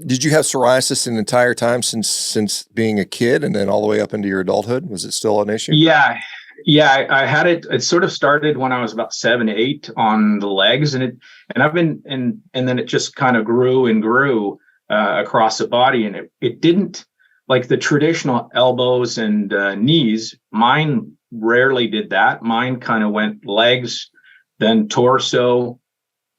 Did you have psoriasis the entire time since being a kid and then all the way up into your adulthood? Was it still an issue? Yeah. Yeah, I had it. It sort of started when I was about 7, 8 on the legs, and I've been and then it just kind of grew and grew across the body, and it didn't like the traditional elbows and knees. Mine rarely did that. Mine kind of went legs, then torso,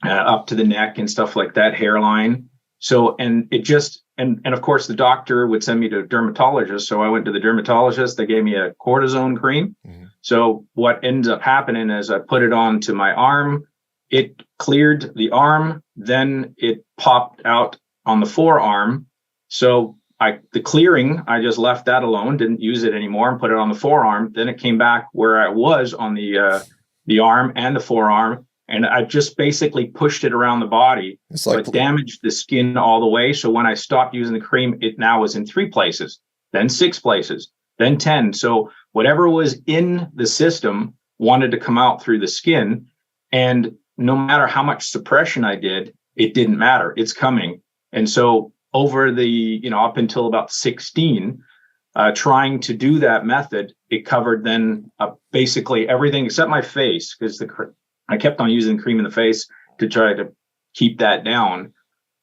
up to the neck and stuff like that, hairline. So, and it just, and of course the doctor would send me to a dermatologist. So I went to the dermatologist. They gave me a cortisone cream. Mm-hmm. So what ends up happening is I put it onto my arm. It cleared the arm. Then it popped out on the forearm. So the clearing, I just left that alone, didn't use it anymore, and put it on the forearm. Then it came back where I was on the arm and the forearm. And I just basically pushed it around the body, but damaged the skin all the way. So when I stopped using the cream, it now was in 3 places, then 6 places, then 10. So whatever was in the system wanted to come out through the skin. And no matter how much suppression I did, it didn't matter. It's coming. And so over the, up until about 16, trying to do that method, it covered then basically everything except my face, because I kept on using cream in the face to try to keep that down.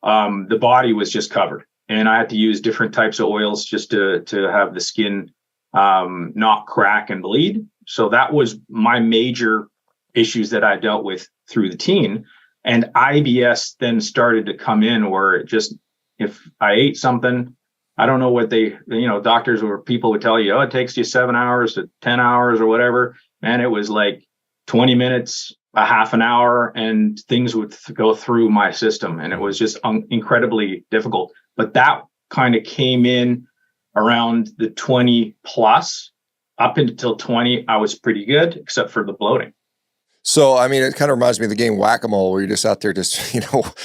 The body was just covered, and I had to use different types of oils just to have the skin not crack and bleed. So that was my major issues that I dealt with through the teen. And IBS then started to come in, where it just, if I ate something, I don't know what doctors or people would tell you, oh, it takes you 7 hours to 10 hours or whatever. Man, it was like 20 minutes, a half an hour, and things would go through my system. And it was just incredibly difficult. But that kind of came in around the 20 plus. Up until 20, I was pretty good, except for the bloating. So, I mean, it kind of reminds me of the game Whack-A-Mole, where you're just out there just,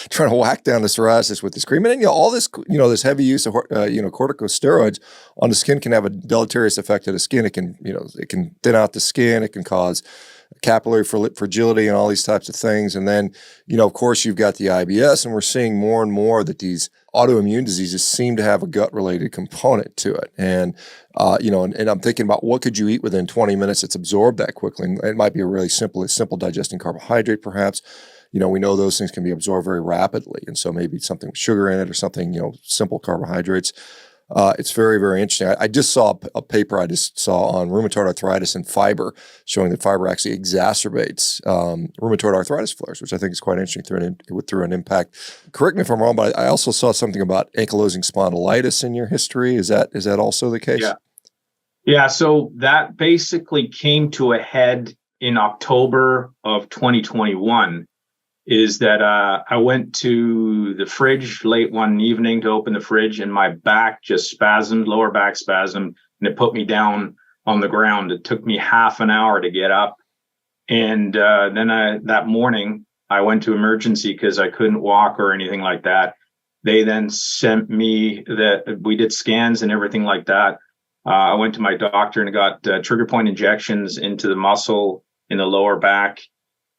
trying to whack down the psoriasis with this cream. And then, all this, this heavy use of, corticosteroids on the skin can have a deleterious effect on the skin. It can, it can thin out the skin. It can cause capillary fragility and all these types of things. And then, of course, you've got the IBS, and we're seeing more and more that these autoimmune diseases seem to have a gut-related component to it. And, and I'm thinking about what could you eat within 20 minutes that's absorbed that quickly. And it might be a really simple digesting carbohydrate, perhaps. We know those things can be absorbed very rapidly. And so maybe something with sugar in it or something, simple carbohydrates. It's very, very interesting. I just saw a paper I just saw on rheumatoid arthritis and fiber, showing that fiber actually exacerbates rheumatoid arthritis flares, which I think is quite interesting through an impact. Correct me if I'm wrong, but I also saw something about ankylosing spondylitis in your history. Is that also the case? Yeah. So that basically came to a head in October of 2021. Is that I went to the fridge late one evening to open the fridge, and my back just spasmed, lower back spasm, and it put me down on the ground. It took me half an hour to get up. And then that morning, I went to emergency because I couldn't walk or anything like that. They then sent me we did scans and everything like that. I went to my doctor and got trigger point injections into the muscle in the lower back.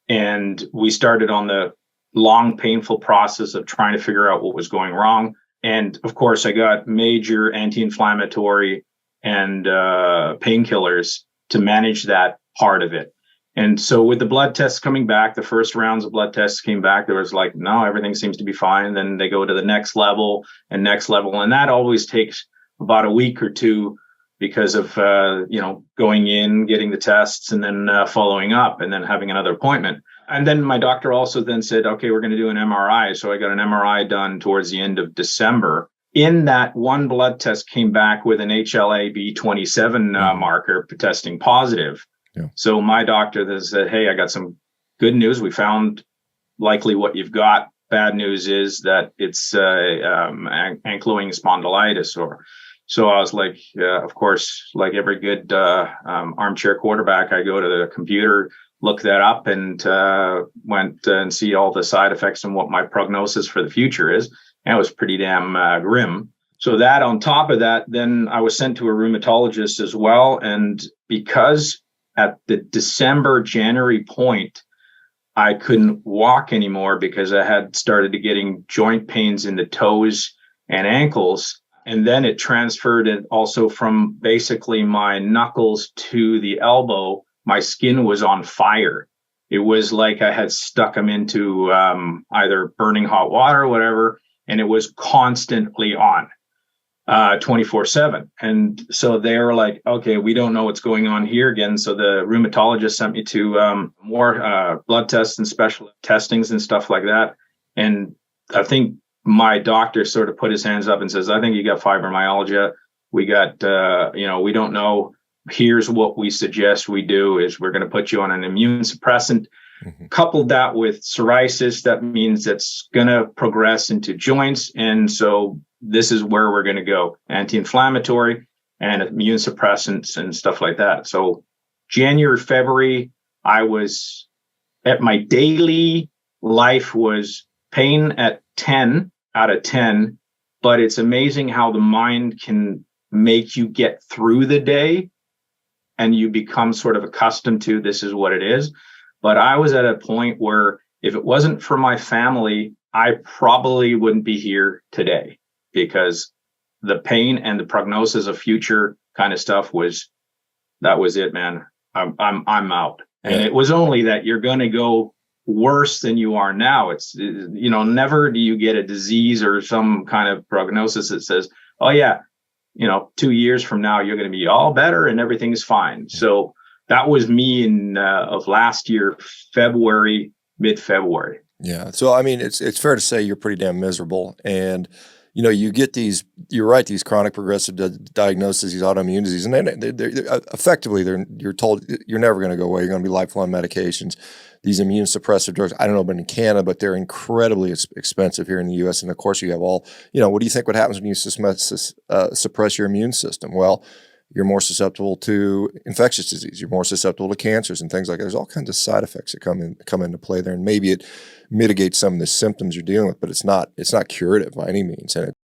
And we started on the long, painful process of trying to figure out what was going wrong. And of course, I got major anti-inflammatory and painkillers to manage that part of it. And so with the blood tests coming back, the first rounds of blood tests came back, there was like, no, everything seems to be fine. Then they go to the next level. And that always takes about a week or two, because of, going in, getting the tests, and then following up, and then having another appointment. And then my doctor also then said, okay, we're going to do an MRI. So I got an MRI done towards the end of December. In that, one blood test came back with an HLA-B27 marker testing positive. Yeah. So my doctor then said, hey, I got some good news. We found likely what you've got. Bad news is that it's ankylosing spondylitis. So I was like, of course, like every good armchair quarterback, I go to the computer, look that up, and went and see all the side effects and what my prognosis for the future is. And it was pretty damn grim. So that on top of that, then I was sent to a rheumatologist as well. And because at the December-January point, I couldn't walk anymore because I had started getting joint pains in the toes and ankles. And then it transferred it also from basically my knuckles to the elbow. My skin was on fire. It was like I had stuck them into either burning hot water or whatever, and it was constantly on 24/7. And so they were like, okay, we don't know what's going on here again. So the rheumatologist sent me to more blood tests and special testings and stuff like that. And I think my doctor sort of put his hands up and says, I think you got fibromyalgia. We got, we don't know. Here's what we suggest we do is we're going to put you on an immune suppressant. Mm-hmm. Coupled that with psoriasis, that means it's going to progress into joints. And so this is where we're going to go: anti-inflammatory and immune suppressants and stuff like that. So January, February, I was at my daily life was pain at 10 out of 10. But it's amazing how the mind can make you get through the day and you become sort of accustomed to this is what it is. But I was at a point where if it wasn't for my family, I probably wouldn't be here today, because the pain and the prognosis of future kind of stuff was it, man. I'm out. And it was only that you're going to go worse than you are now. It's, never do you get a disease or some kind of prognosis that says, oh yeah, 2 years from now, you're going to be all better and everything's fine. So that was me of last year, mid-February. Yeah. So, I mean, it's fair to say you're pretty damn miserable. And, you get these, you're right, these chronic progressive diagnoses, these autoimmune diseases, and they're effectively, you're told you're never going to go away. You're going to be lifelong medications. These immune suppressive drugs, I don't know about in Canada, but they're incredibly expensive here in the U.S. And of course, you have all, what do you think what happens when you suppress your immune system? Well, you're more susceptible to infectious disease. You're more susceptible to cancers and things like that. There's all kinds of side effects that come into play there, and maybe it mitigates some of the symptoms you're dealing with, but it's not curative by any means. And